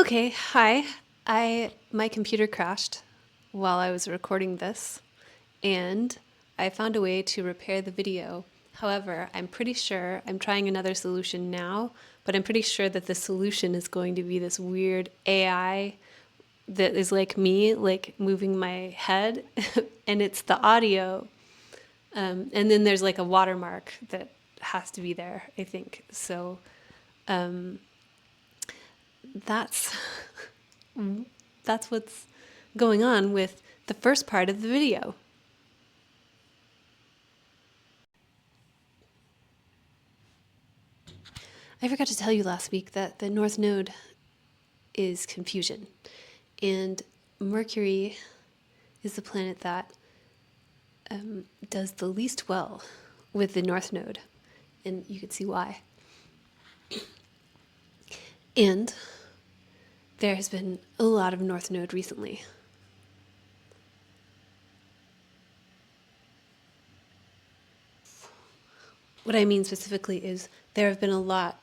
Okay, hi. My computer crashed while I was recording this, and I found a way to repair the video. However, I'm pretty sure I'm trying another solution now, but I'm pretty sure that the solution is going to be this weird AI that is like me, like moving my head, and it's the audio. And then there's like a watermark that has to be there, I think. So that's that's what's going on with the first part of the video. I forgot to tell you last week that the North Node is confusion, and Mercury is the planet that does the least well with the North Node, and you can see why. And there has been a lot of North Node recently. What I mean specifically is there are a lot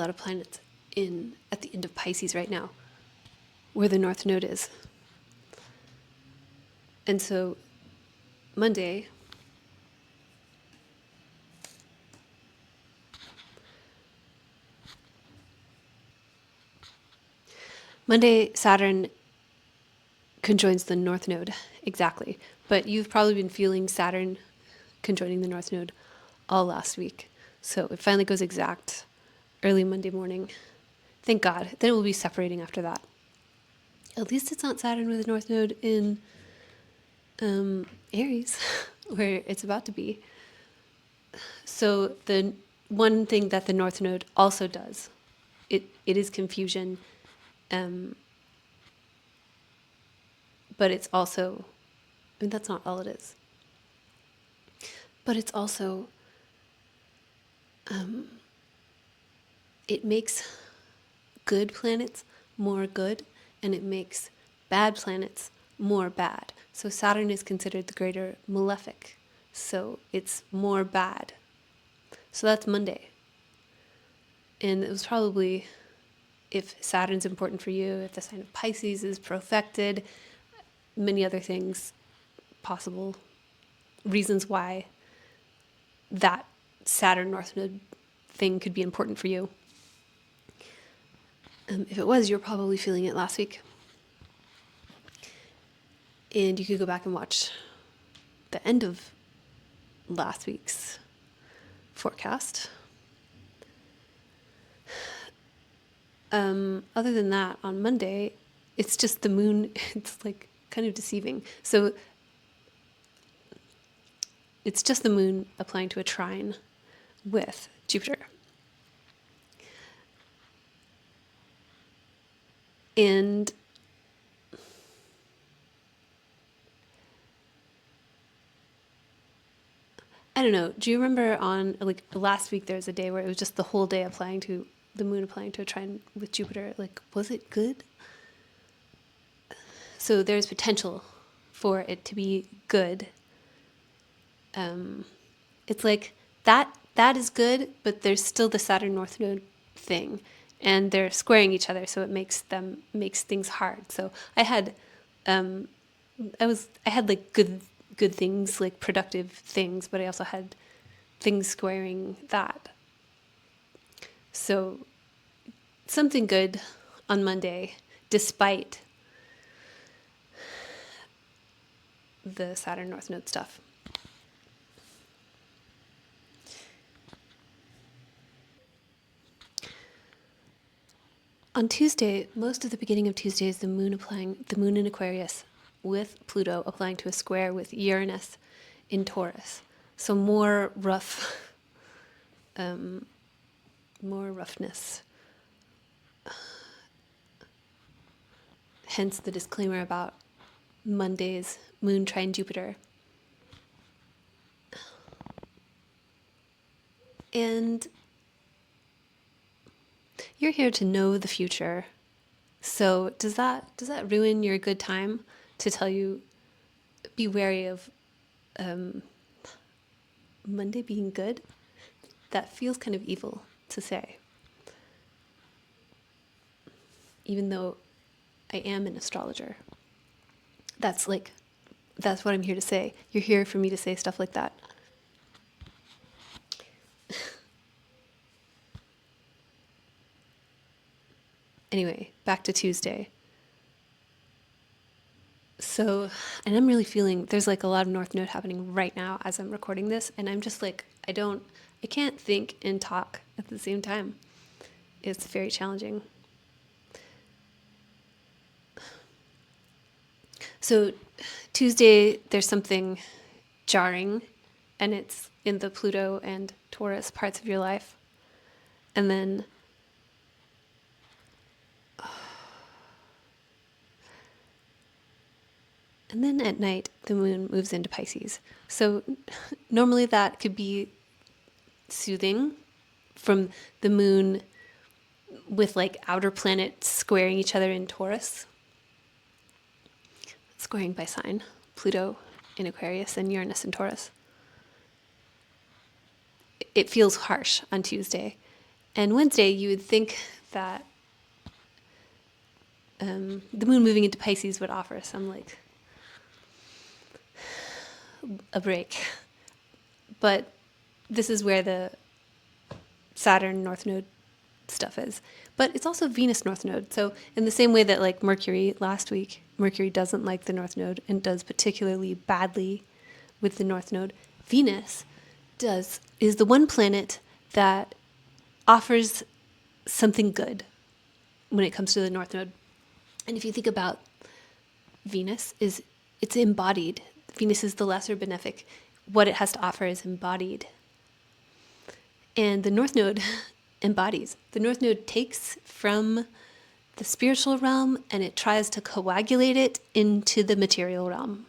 of planets at the end of Pisces right now, where the North Node is. And so Monday, Saturn conjoins the North Node, exactly. But you've probably been feeling Saturn conjoining the North Node all last week. So it finally goes exact early Monday morning. Thank God. Then it will be separating after that. At least it's not Saturn with the North Node in Aries, where it's about to be. So the one thing that the North Node also does, it is confusion, but it's also, I mean, that's not all it is. But it's also, it makes good planets more good, and it makes bad planets more bad. So Saturn is considered the greater malefic, so it's more bad. So that's Monday. And it was probably, if Saturn's important for you, if the sign of Pisces is profected, many other things, possible reasons why that Saturn North Node thing could be important for you. If it was, you're probably feeling it last week. And you could go back and watch the end of last week's forecast. Other than that, on Monday, it's just the moon. It's like kind of deceiving. So it's just the moon applying to a trine with Jupiter. And I don't know, do you remember on like last week there was a day where it was just the whole day applying to the moon applying to a trine with Jupiter? Like, was it good? So there's potential for it to be good. It's like that is good, but there's still the Saturn North Node thing, and they're squaring each other, so it makes things hard. So I had like good things, like productive things, but I also had things squaring that. So something good on Monday, despite the Saturn North Node stuff. On Tuesday, most of the beginning of Tuesday is the moon in Aquarius with Pluto applying to a square with Uranus in Taurus. So more roughness. Hence the disclaimer about Monday's moon trine Jupiter. And you're here to know the future. So does that ruin your good time to tell you be wary of Monday being good? That feels kind of evil to say. even though I am an astrologer. That's what I'm here to say. You're here for me to say stuff like that. Anyway, back to Tuesday. So, and I'm really feeling there's like a lot of North Node happening right now as I'm recording this, and I'm just like, I can't think and talk at the same time. It's very challenging. So Tuesday, there's something jarring, and it's in the Pluto and Taurus parts of your life. And then at night, the moon moves into Pisces. So normally that could be soothing from the moon with like outer planets squaring each other in Taurus. Squaring by sign. Pluto in Aquarius and Uranus in Taurus. It feels harsh on Tuesday. And Wednesday, you would think that the moon moving into Pisces would offer some like a break. But this is where the Saturn North Node stuff is. But it's also Venus North Node. So in the same way that like Mercury last week, Mercury doesn't like the North Node and does particularly badly with the North Node, Venus is the one planet that offers something good when it comes to the North Node. And if you think about Venus, it's embodied. Venus is the lesser benefic. What it has to offer is embodied. And the North Node embodies. The North Node takes from the spiritual realm and it tries to coagulate it into the material realm.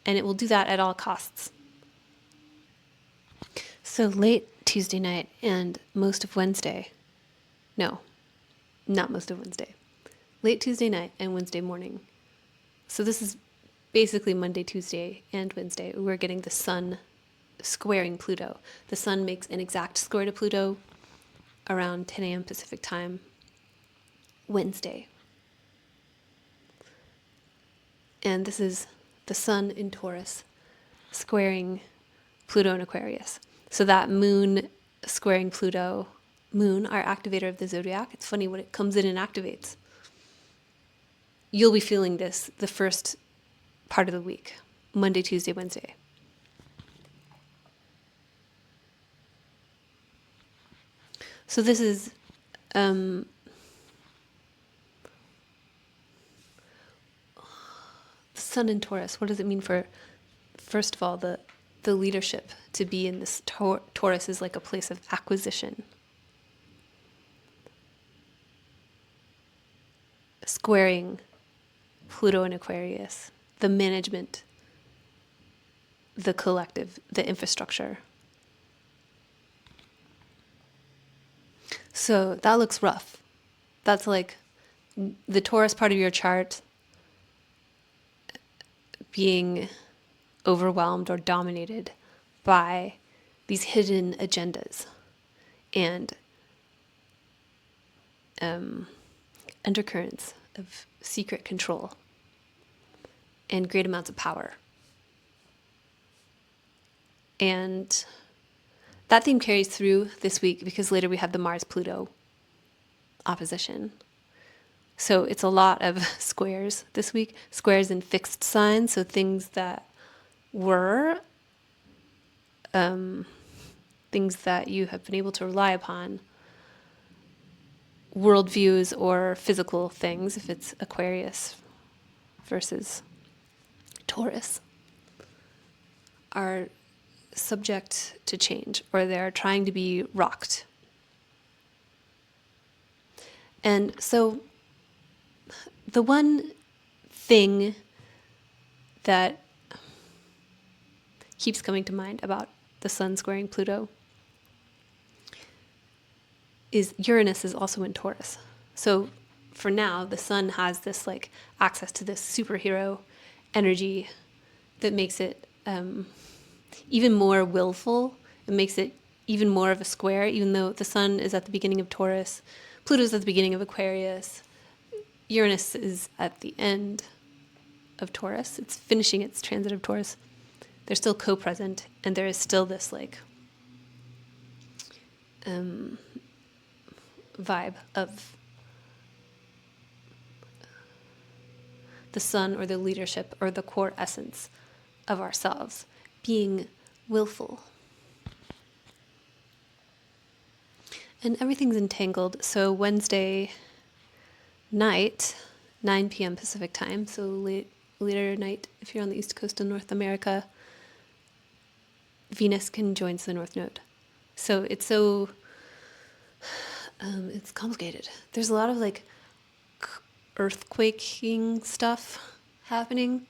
And it will do that at all costs. So late Tuesday night and most of Wednesday, no, not most of Wednesday, late Tuesday night and Wednesday morning. So this is basically Monday, Tuesday, and Wednesday. We're getting the sun squaring Pluto. The sun makes an exact square to Pluto around 10 a.m. Pacific time, Wednesday. And this is the sun in Taurus squaring Pluto in Aquarius. So that moon squaring Pluto, moon, our activator of the zodiac, it's funny what it comes in and activates. You'll be feeling this the first part of the week, Monday, Tuesday, Wednesday. So this is the sun in Taurus. What does it mean for, first of all, the leadership to be in this Taurus is like a place of acquisition. Squaring Pluto and Aquarius, the management, the collective, the infrastructure. So that looks rough. That's like the Taurus part of your chart being overwhelmed or dominated by these hidden agendas and undercurrents of secret control and great amounts of power. And that theme carries through this week because later we have the Mars-Pluto opposition. So it's a lot of squares this week, squares in fixed signs, so things that were things that you have been able to rely upon, worldviews or physical things, if it's Aquarius versus Taurus, are subject to change, or they're trying to be rocked. And so the one thing that keeps coming to mind about the sun squaring Pluto is Uranus is also in Taurus. So for now, the sun has this like access to this superhero energy that makes it even more willful. It makes it even more of a square, even though the sun is at the beginning of Taurus, Pluto's at the beginning of Aquarius, Uranus is at the end of Taurus. It's finishing its transit of Taurus. They're still co-present, and there is still this like vibe of the sun or the leadership or the core essence of ourselves being willful. And everything's entangled. So Wednesday night, 9 p.m. Pacific time, so later night if you're on the East Coast of North America, Venus conjoins the North Node. So it's complicated. There's a lot of like earthquaking stuff happening,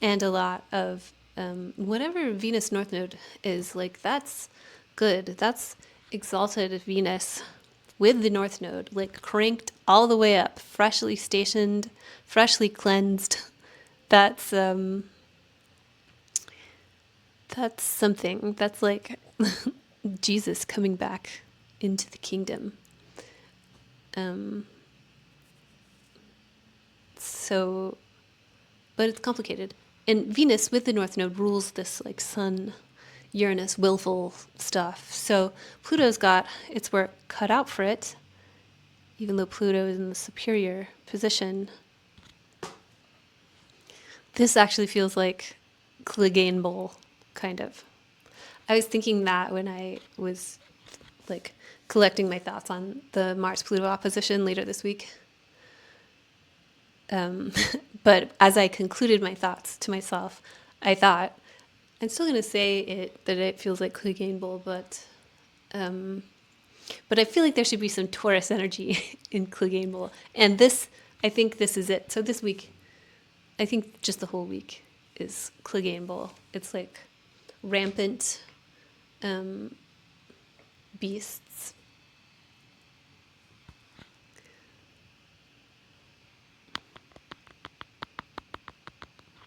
and a lot of whatever Venus North Node is, like that's good. That's exalted Venus with the North Node, like cranked all the way up, freshly stationed, freshly cleansed. That's something. That's like Jesus coming back into the kingdom. So, but it's complicated. And Venus with the North Node rules this like Sun, Uranus, willful stuff. So Pluto's got its work cut out for it, even though Pluto is in the superior position. This actually feels like Clegane Bowl, kind of. I was thinking that when I was like collecting my thoughts on the Mars-Pluto opposition later this week. But as I concluded my thoughts to myself, I thought, I'm still going to say that it feels like Clegane Bowl, but I feel like there should be some Taurus energy in Clegane Bowl. And this, I think this is it. So this week, I think just the whole week is Clegane Bowl. It's like rampant beasts.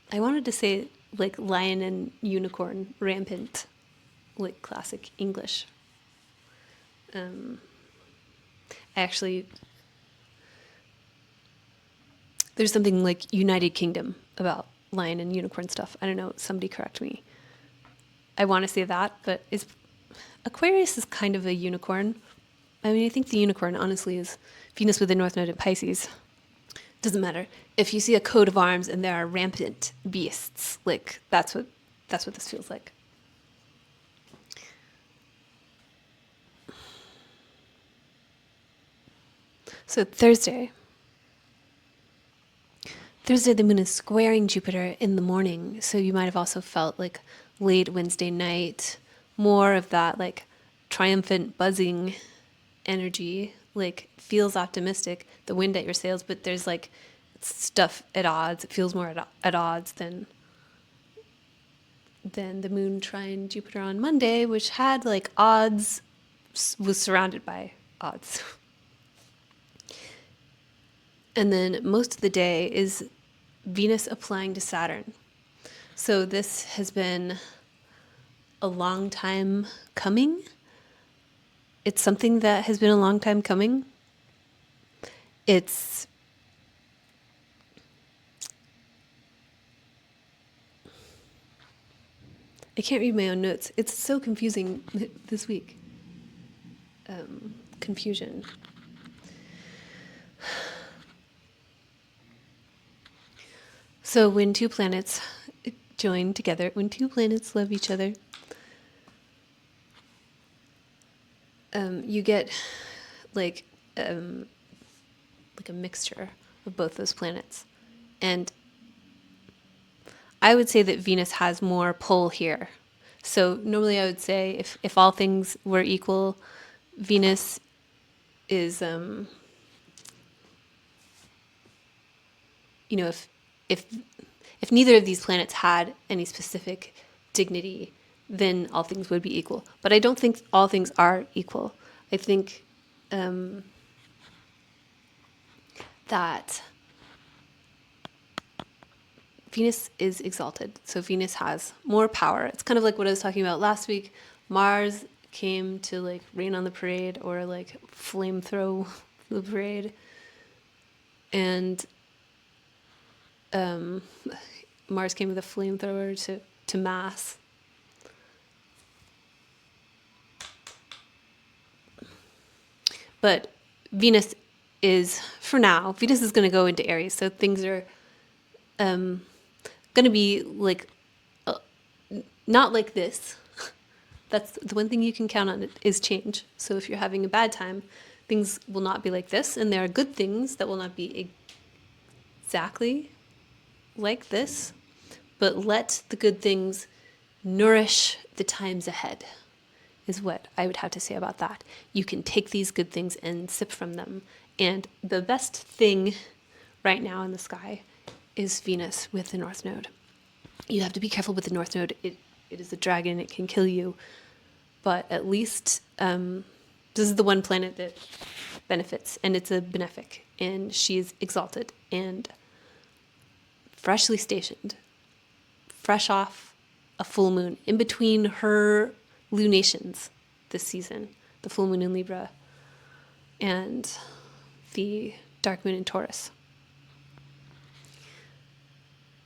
I wanted to say like lion and unicorn rampant, like classic English. Actually, there's something like United Kingdom about lion and unicorn stuff. I don't know, somebody correct me. I want to say that, but Aquarius is kind of a unicorn. I mean, I think the unicorn, honestly, is Venus with the North Node in Pisces. Doesn't matter. If you see a coat of arms and there are rampant beasts, like that's what this feels like. So Thursday, the moon is squaring Jupiter in the morning. So you might have also felt like late Wednesday night, more of that like triumphant buzzing energy, like feels optimistic, the wind at your sails, but there's like stuff at odds. It feels more at odds than the moon trine Jupiter on Monday, which had like odds, was surrounded by odds. And then most of the day is Venus applying to Saturn. So this has been a long time coming. It's something that has been a long time coming. I can't read my own notes. It's so confusing this week. Confusion. So when two planets join together, when two planets love each other, you get like a mixture of both those planets. And I would say that Venus has more pull here. So normally I would say if all things were equal, Venus is, if neither of these planets had any specific dignity, then all things would be equal. But I don't think all things are equal. I think that Venus is exalted. So Venus has more power. It's kind of like what I was talking about last week. Mars came to like rain on the parade or like flame throw the parade. And Mars came with a flamethrower to mass. But Venus is, for now, Venus is going to go into Aries. So things are going to be like, not like this. That's the one thing you can count on is change. So if you're having a bad time, things will not be like this. And there are good things that will not be exactly like this. But let the good things nourish the times ahead, is what I would have to say about that. You can take these good things and sip from them. And the best thing right now in the sky is Venus with the North Node. You have to be careful with the North Node. It is a dragon. It can kill you. But at least this is the one planet that benefits, and it's a benefic. And she is exalted and freshly stationed, fresh off a full moon, in between her lunations this season, the full moon in Libra and the dark moon in Taurus.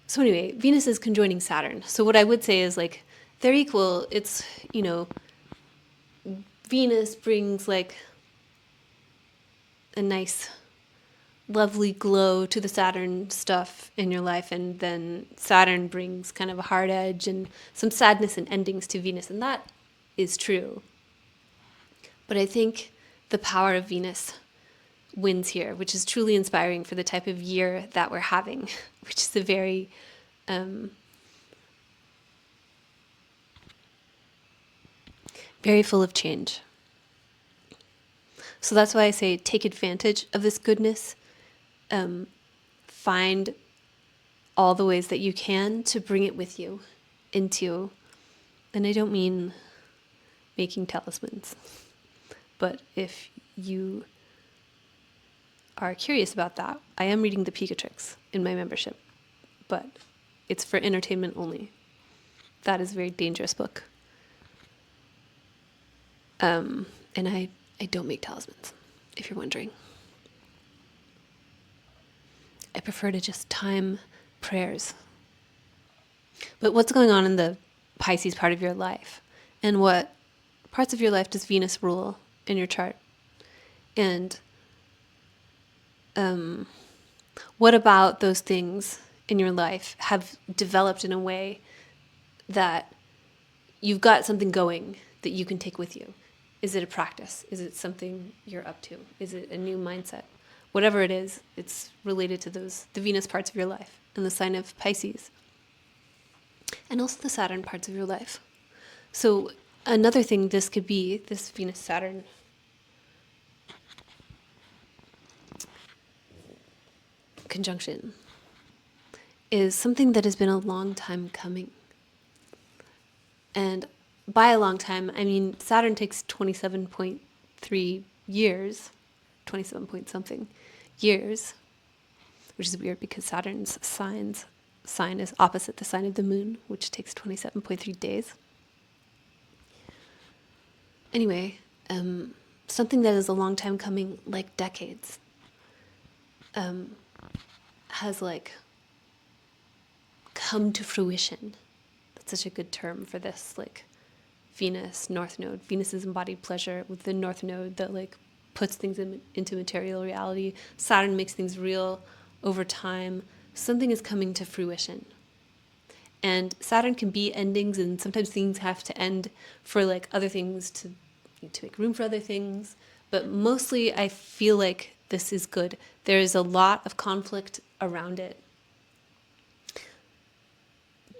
So anyway, Venus is conjoining Saturn. So what I would say is like, they're equal. It's, you know, Venus brings like a nice, lovely glow to the Saturn stuff in your life. And then Saturn brings kind of a hard edge and some sadness and endings to Venus. And that is true. But I think the power of Venus wins here, which is truly inspiring for the type of year that we're having, which is a very very full of change. So that's why I say take advantage of this goodness. Find all the ways that you can to bring it with you into, and I don't mean making talismans, but if you are curious about that, I am reading the Picatrix in my membership, but it's for entertainment only. That is a very dangerous book. And I don't make talismans, if you're wondering. I prefer to just time prayers. But what's going on in the Pisces part of your life? And what parts of your life does Venus rule in your chart? And what about those things in your life have developed in a way that you've got something going that you can take with you? Is it a practice? Is it something you're up to? Is it a new mindset? Whatever it is, it's related to the Venus parts of your life and the sign of Pisces. And also the Saturn parts of your life. So another thing this could be, this Venus-Saturn conjunction, is something that has been a long time coming. And by a long time, I mean Saturn takes 27.3 years, 27 point something years, which is weird because Saturn's sign is opposite the sign of the moon, which takes 27.3 days. Anyway, something that is a long time coming, like decades, has like come to fruition. That's such a good term for this, like Venus, North Node. Venus is embodied pleasure with the North Node that like puts things into material reality. Saturn makes things real over time. Something is coming to fruition. And Saturn can be endings, and sometimes things have to end for like other things to make room for other things. But mostly I feel like this is good. There is a lot of conflict around it.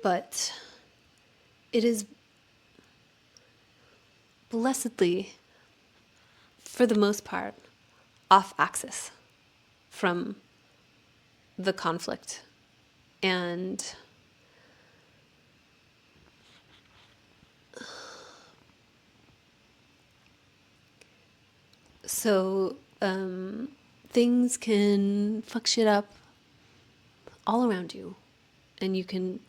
But it is blessedly, for the most part, off axis from the conflict. And so things can fuck shit up all around you, and you can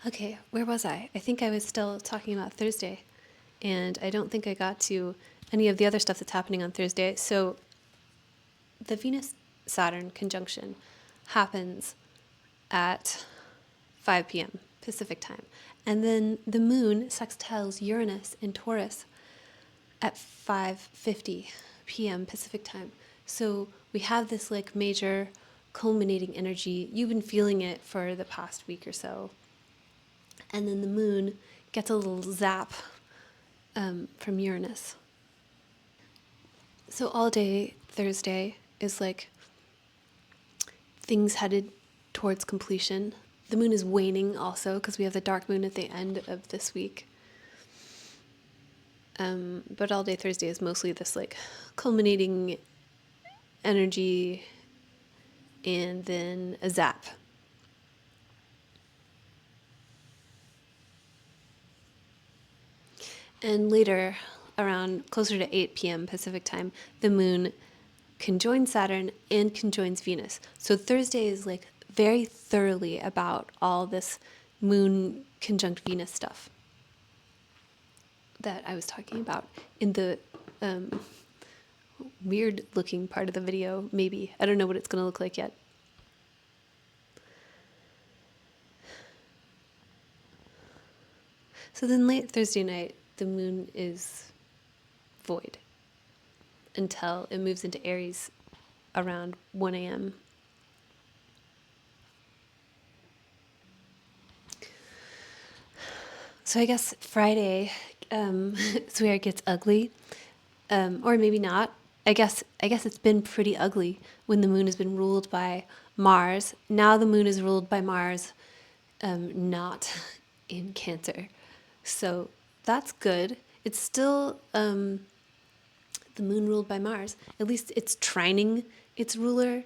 Okay, where was I? I think I was still talking about Thursday, and I don't think I got to any of the other stuff that's happening on Thursday. So the Venus-Saturn conjunction happens at 5 p.m. Pacific time. And then the moon sextiles Uranus in Taurus at 5:50 p.m. Pacific time. So we have this like major culminating energy. You've been feeling it for the past week or so. And then the moon gets a little zap from Uranus. So all day Thursday is like things headed towards completion. The moon is waning also because we have the dark moon at the end of this week. But all day Thursday is mostly this like culminating energy and then a zap. And later, around closer to 8 p.m. Pacific time, the moon conjoins Saturn and conjoins Venus. So Thursday is like very thoroughly about all this moon conjunct Venus stuff that I was talking about in the weird looking part of the video, maybe. I don't know what it's going to look like yet. So then late Thursday night, the moon is void until it moves into Aries around 1 a.m. So I guess Friday is where it gets ugly, or maybe not. I guess it's been pretty ugly when the moon has been ruled by Mars. Now the moon is ruled by Mars, not in Cancer. So that's good. It's still the moon ruled by Mars. At least it's trining its ruler,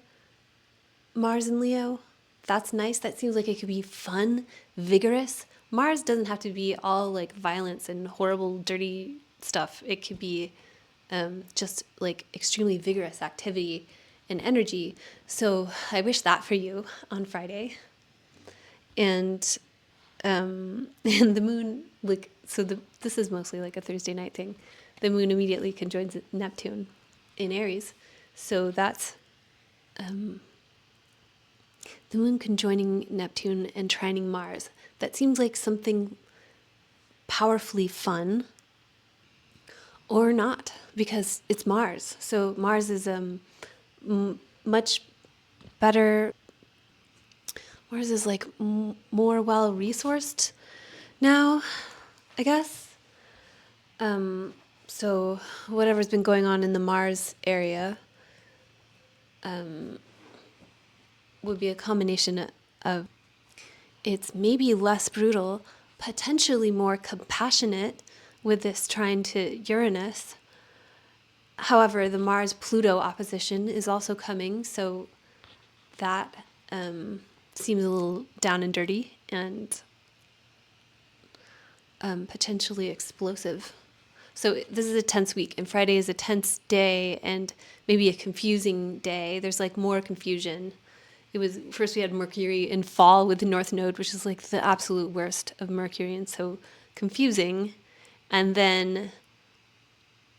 Mars in Leo. That's nice. That seems like it could be fun, vigorous. Mars doesn't have to be all like violence and horrible, dirty stuff. It could be just like extremely vigorous activity and energy. So I wish that for you on Friday. And and the moon, like, so this is mostly like a Thursday night thing. The moon immediately conjoins Neptune in Aries. So that's the moon conjoining Neptune and trining Mars. That seems like something powerfully fun, or not, because it's Mars. So Mars is much better. Mars is like more well-resourced now, I guess. So whatever's been going on in the Mars area would be a combination of it's maybe less brutal, potentially more compassionate with this trine to Uranus. However, the Mars-Pluto opposition is also coming, so that seems a little down and dirty and potentially explosive. So this is a tense week, and Friday is a tense day and maybe a confusing day. There's like more confusion. It was first we had Mercury in fall with the North Node, which is like the absolute worst of Mercury and so confusing. And then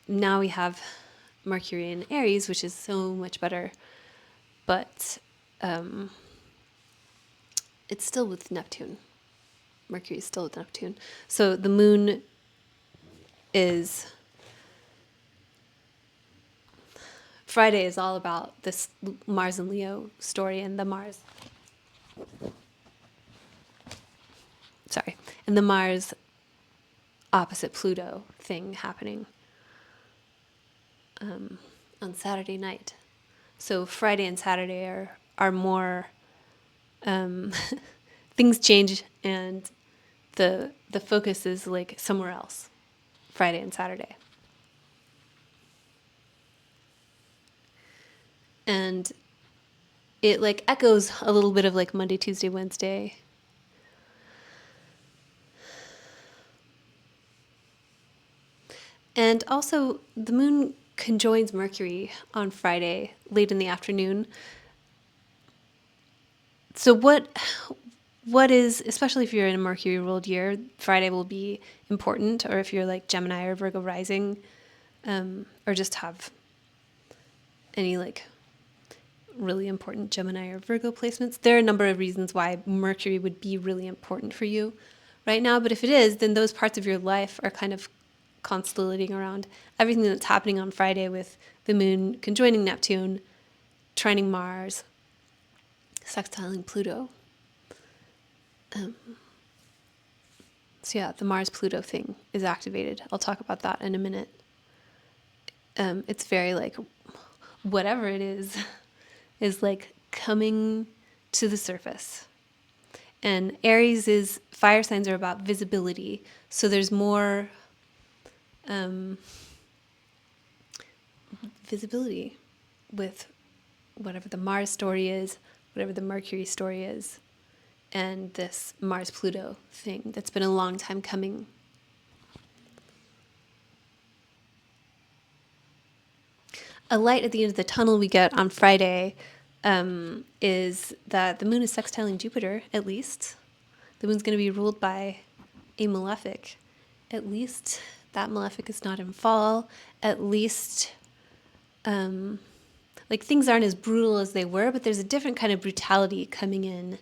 now we have Mercury in Aries, which is so much better. But it's still with Neptune. Mercury is still with Neptune. So the moon is... Friday is all about this Mars and Leo story and the Mars... Sorry. And the Mars opposite Pluto thing happening on Saturday night. So Friday and Saturday are more... things change and the focus is like somewhere else. Friday and Saturday. And it like echoes a little bit of like Monday, Tuesday, Wednesday. And also the moon conjoins Mercury on Friday late in the afternoon. So what what is, especially if you're in a Mercury ruled year, Friday will be important, or if you're like Gemini or Virgo rising, or just have any like really important Gemini or Virgo placements. There are a number of reasons why Mercury would be really important for you right now, but if it is, then those parts of your life are kind of constellating around everything that's happening on Friday with the moon conjoining Neptune, trining Mars, sextiling Pluto. So yeah, the Mars-Pluto thing is activated. I'll talk about that in a minute. It's very like, whatever it is like coming to the surface. And Aries is, fire signs are about visibility. So there's more visibility with whatever the Mars story is, whatever the Mercury story is, and this Mars-Pluto thing that's been a long time coming. A light at the end of the tunnel we get on Friday is that the moon is sextiling Jupiter, at least. The moon's going to be ruled by a malefic. At least that malefic is not in fall. At least, like, things aren't as brutal as they were, but there's a different kind of brutality coming in.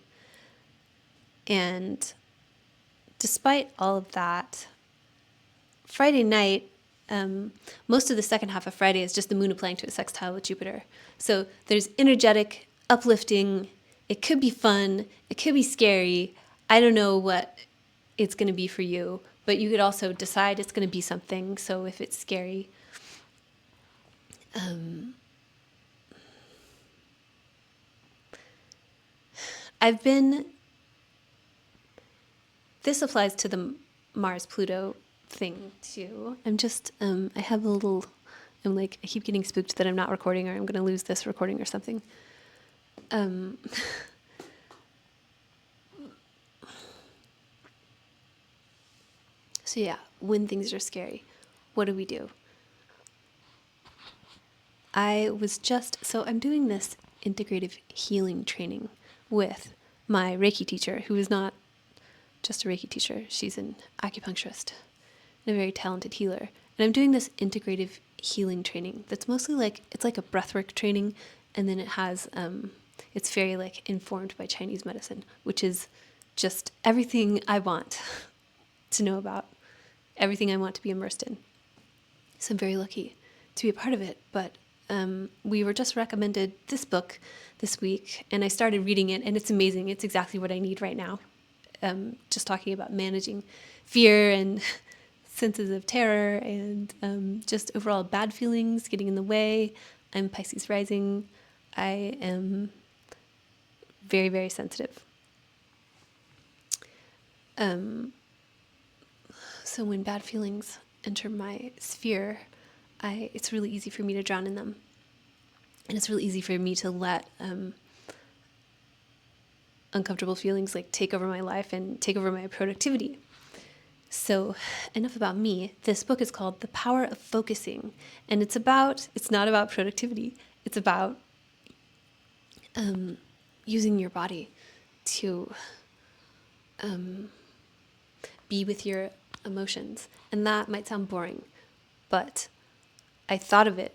And despite all of that, Friday night, most of the second half of Friday is just the moon applying to a sextile with Jupiter. So there's energetic, uplifting. It could be fun. It could be scary. I don't know what it's going to be for you, but you could also decide it's going to be something. So if it's scary, this applies to the Mars-Pluto thing too. I have a little, I keep getting spooked that I'm not recording or I'm going to lose this recording or something. So yeah, when things are scary, what do we do? I'm doing this integrative healing training with my Reiki teacher, who is not just a Reiki teacher. She's an acupuncturist and a very talented healer. And I'm doing this integrative healing training that's mostly it's like a breathwork training, and then it has, it's very like informed by Chinese medicine, which is just everything I want to know about, everything I want to be immersed in. So I'm very lucky to be a part of it. But we were just recommended this book this week, and I started reading it, and it's amazing. It's exactly what I need right now. Just talking about managing fear and senses of terror and just overall bad feelings getting in the way. I'm Pisces rising. I am very, very sensitive. So when bad feelings enter my sphere, it's really easy for me to drown in them. And it's really easy for me to let uncomfortable feelings take over my life and take over my productivity. So enough about me. This book is called The Power of Focusing, and it's not about productivity. It's about using your body to be with your emotions. And that might sound boring, but I thought of it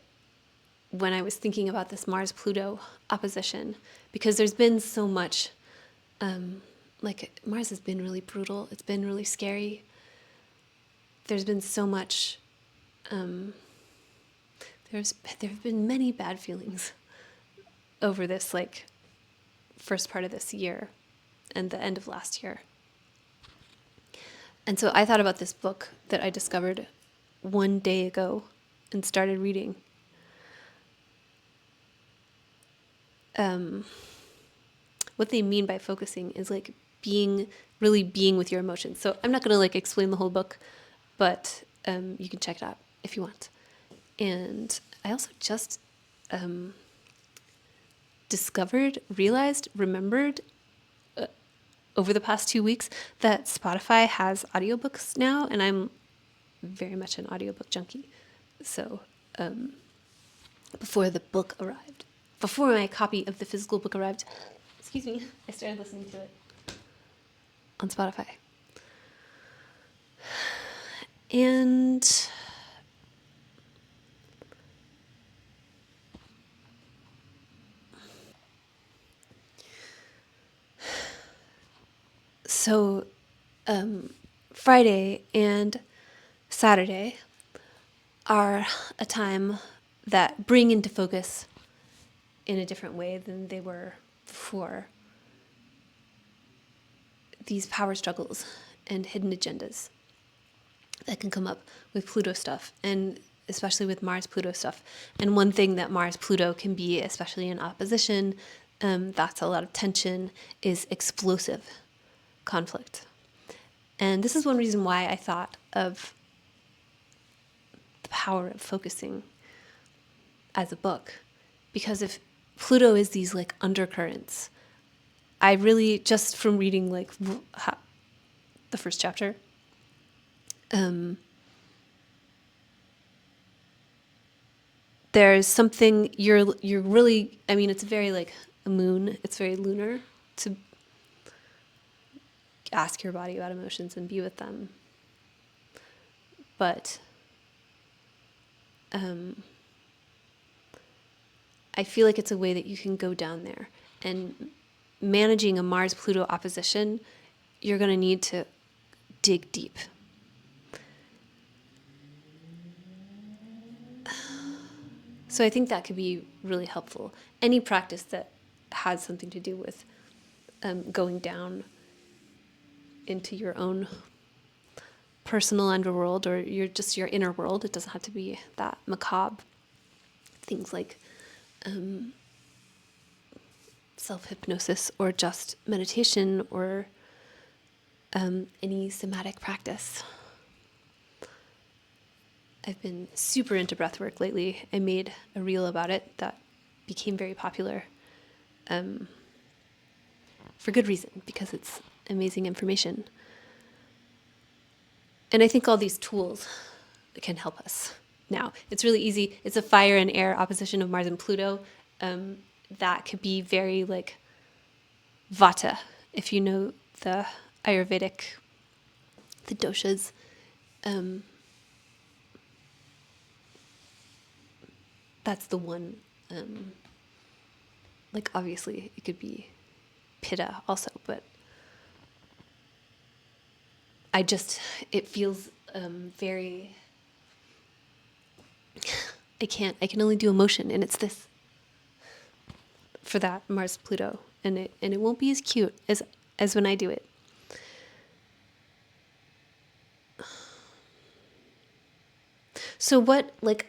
when I was thinking about this Mars-Pluto opposition, because there's been so much, Mars has been really brutal. It's been really scary. There's been so much, there have been many bad feelings over this, first part of this year and the end of last year. And so I thought about this book that I discovered one day ago and started reading. What they mean by focusing is really being with your emotions. So I'm not going to explain the whole book, but you can check it out if you want. And I also just remembered over the past 2 weeks that Spotify has audiobooks now, and I'm very much an audiobook junkie. So before my copy of the physical book arrived, excuse me, I started listening to it. on Spotify. And so Friday and Saturday are a time that bring into focus in a different way than they were before these power struggles and hidden agendas that can come up with Pluto stuff, and especially with Mars-Pluto stuff. And one thing that Mars-Pluto can be, especially in opposition, that's a lot of tension, is explosive conflict. And this is one reason why I thought of The Power of Focusing as a book. Because if Pluto is these like undercurrents, I really, just from reading like the first chapter, there's something you're really, I mean, it's very like a moon, it's very lunar to ask your body about emotions and be with them. But I feel like it's a way that you can go down there. And managing a Mars-Pluto opposition, you're going to need to dig deep. So I think that could be really helpful. Any practice that has something to do with going down into your own personal underworld, or your inner world. It doesn't have to be that macabre. Things like self-hypnosis, or just meditation, or any somatic practice. I've been super into breathwork lately. I made a reel about it that became very popular for good reason, because it's amazing information. And I think all these tools can help us. Now, it's really easy. It's a fire and air opposition of Mars and Pluto. That could be very like Vata, if you know the Ayurvedic, the doshas. That's the one. Like obviously it could be Pitta also, but it feels very, I can only do emotion, and it's this for that Mars Pluto, and it won't be as cute as when I do it. So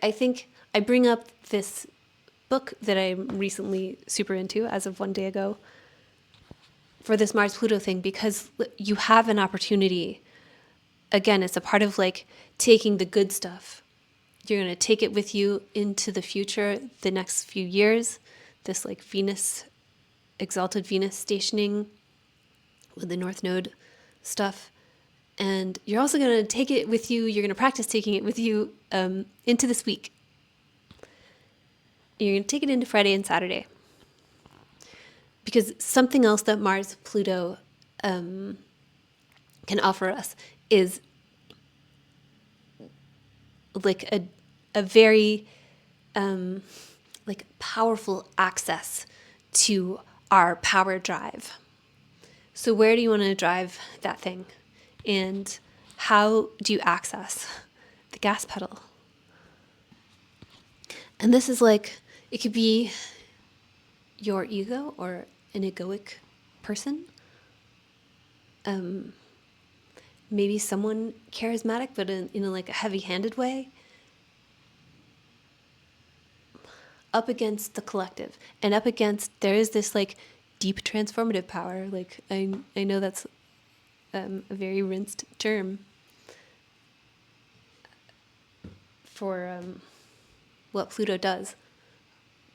I think I bring up this book that I'm recently super into as of one day ago for this Mars Pluto thing, because you have an opportunity. Again, it's a part of like taking the good stuff. You're going to take it with you into the future, the next few years, this like Venus, exalted Venus stationing with the North Node stuff. And you're also going to take it with you. You're going to practice taking it with you into this week. You're going to take it into Friday and Saturday. Because something else that Mars Pluto can offer us is like a very like powerful access to our power drive. So where do you want to drive that thing? And how do you access the gas pedal? And this is like, it could be your ego or an egoic person. Maybe someone charismatic, but in a like a heavy-handed way. Up against the collective, and up against, there is this like deep transformative power. Like I know that's a very rinsed term for what Pluto does.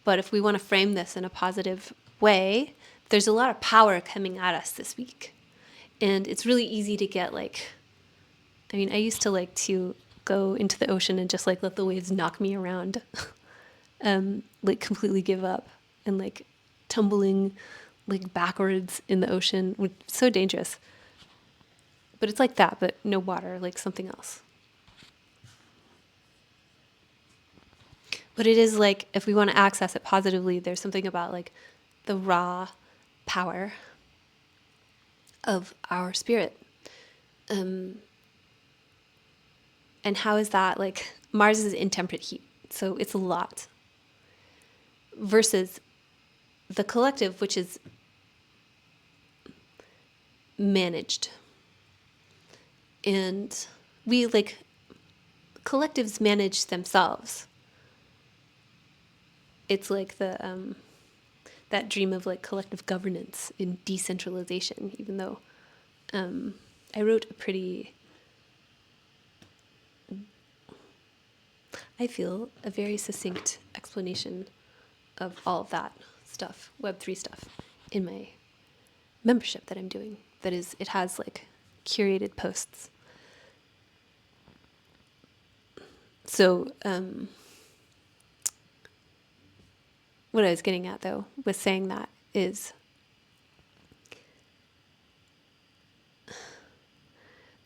But if we want to frame this in a positive way, there's a lot of power coming at us this week. And it's really easy to get like, I mean, I used to like to go into the ocean and just like let the waves knock me around, like completely give up and like tumbling like backwards in the ocean, which is so dangerous. But it's like that, but no water, like something else. But it is like, if we want to access it positively, there's something about like the raw power of our spirit. And how is that? Like, Mars is intemperate heat, so it's a lot. Versus the collective, which is managed. And we, like, collectives manage themselves. It's like the that dream of like collective governance in decentralization, even though I wrote a pretty, I feel, a very succinct explanation of all of that stuff, Web3 stuff, in my membership that I'm doing. That is, it has like curated posts. So what I was getting at, though, with saying that is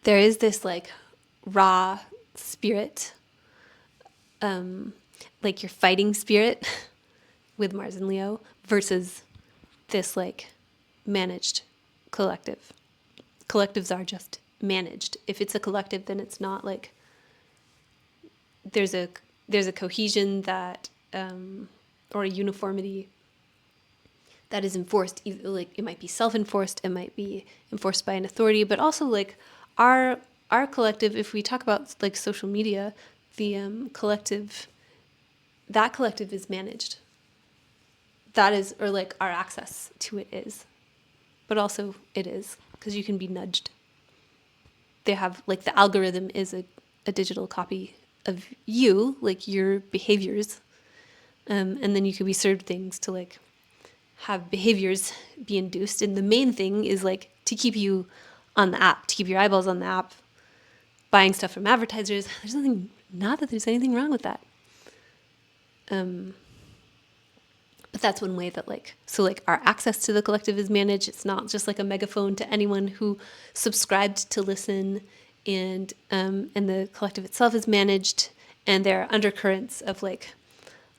there is this like raw spirit, like your fighting spirit with Mars and Leo, versus this like managed collective. Collectives are just managed. If it's a collective, then it's not like there's a cohesion that or a uniformity that is enforced. Either, like, it might be self-enforced, it might be enforced by an authority, but also like our collective. If we talk about like social media, the collective, that collective is managed. That is, or like our access to it is, but also it is, because you can be nudged. They have like the algorithm is a digital copy of you, like your behaviors. And then you could be served things to like have behaviors be induced. And the main thing is like to keep you on the app, to keep your eyeballs on the app, buying stuff from advertisers. There's nothing, not that there's anything wrong with that. But that's one way that like, so like our access to the collective is managed. It's not just like a megaphone to anyone who subscribed to listen, and the collective itself is managed, and there are undercurrents of like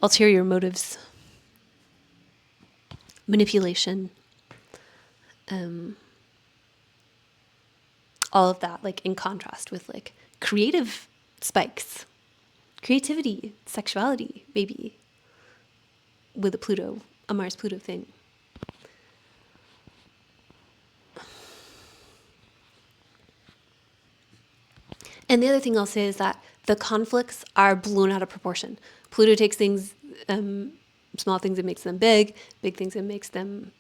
ulterior motives, manipulation, all of that, like in contrast with like creative spikes, creativity, sexuality, maybe, with a Mars-Pluto thing. And the other thing I'll say is that the conflicts are blown out of proportion. Pluto takes things, small things, it makes them big things, it makes them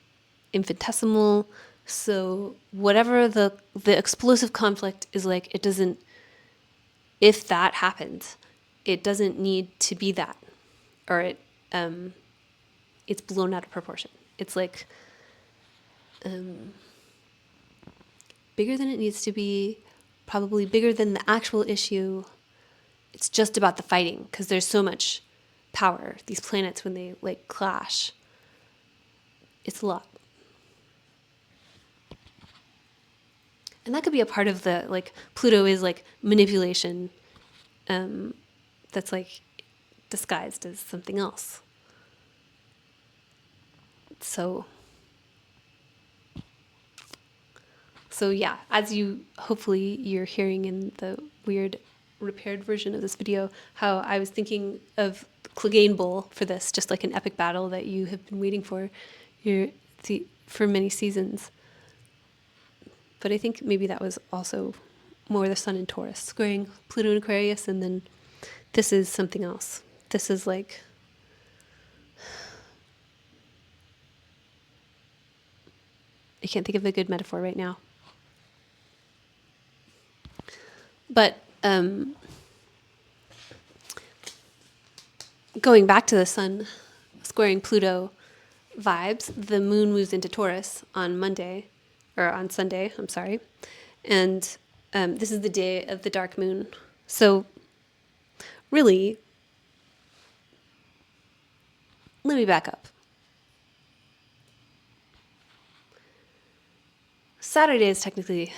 infinitesimal. So whatever the explosive conflict is, like, it doesn't, if that happens, it doesn't need to be that, or it's blown out of proportion. It's like bigger than it needs to be, probably bigger than the actual issue. It's just about the fighting, because there's so much power. These planets, when they like clash, it's a lot. And that could be a part of the, like, Pluto is like manipulation, that's like disguised as something else. So yeah, as you, hopefully you're hearing in the weird repaired version of this video, how I was thinking of Clegane Bowl for this, just like an epic battle that you have been waiting for for many seasons. But I think maybe that was also more the Sun in Taurus squaring Pluto in Aquarius, and then this is something else. This is like, I can't think of a good metaphor right now. But going back to the Sun squaring Pluto vibes, the moon moves into Taurus on Monday, or on Sunday, I'm sorry. And this is the day of the dark moon. So really, let me back up. Saturday is technically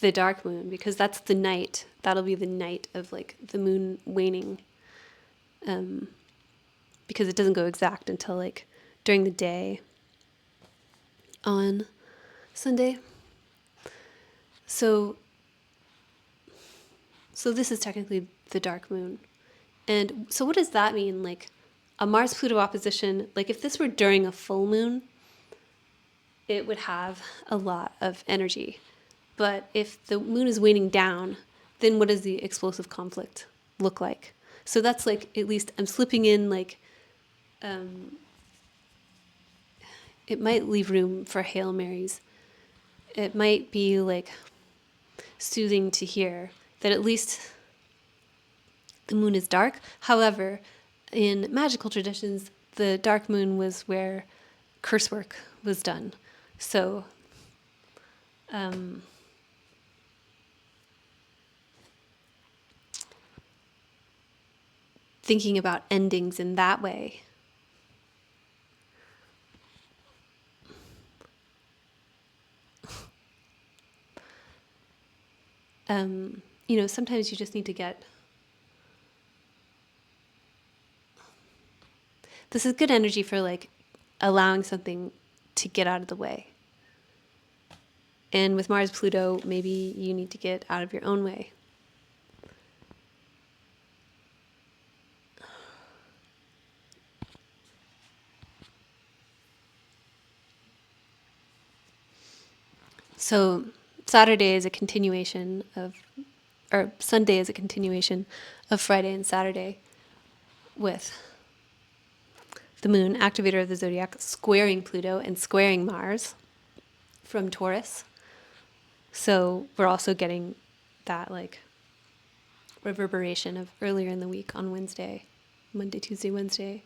the dark moon, because that's the night. That'll be the night of like the moon waning, because it doesn't go exact until like during the day on Sunday. So this is technically the dark moon. And so what does that mean? Like a Mars-Pluto opposition, like if this were during a full moon, it would have a lot of energy. But if the moon is waning down, then what does the explosive conflict look like? So that's like, at least I'm slipping in like, it might leave room for Hail Marys. It might be like soothing to hear that at least the moon is dark. However, in magical traditions, the dark moon was where curse work was done. So, thinking about endings in that way. You know, sometimes you just need to get... This is good energy for like allowing something to get out of the way. And with Mars Pluto, maybe you need to get out of your own way. So Saturday is a continuation of, or Sunday is a continuation of Friday and Saturday, with the moon, activator of the zodiac, squaring Pluto and squaring Mars from Taurus. So we're also getting that like reverberation of earlier in the week on Wednesday, Monday, Tuesday, Wednesday.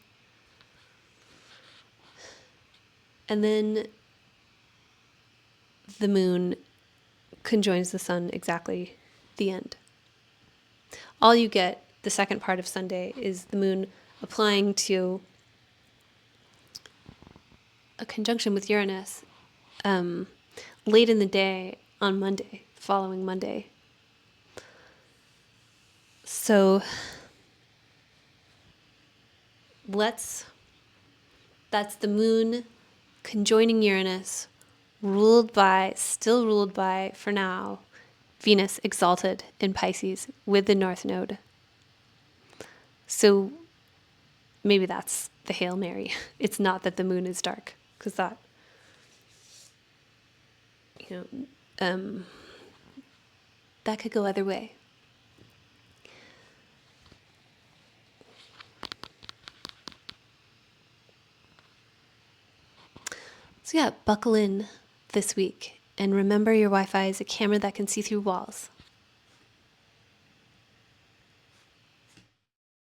And then the moon conjoins the sun exactly the end. All you get the second part of Sunday is the moon applying to a conjunction with Uranus late in the day on Monday, following Monday. So that's the moon conjoining Uranus, still ruled by, for now, Venus exalted in Pisces with the North Node. So maybe that's the Hail Mary. It's not that the moon is dark, because that, that could go either way. So yeah, buckle in this week, and remember your Wi-Fi is a camera that can see through walls.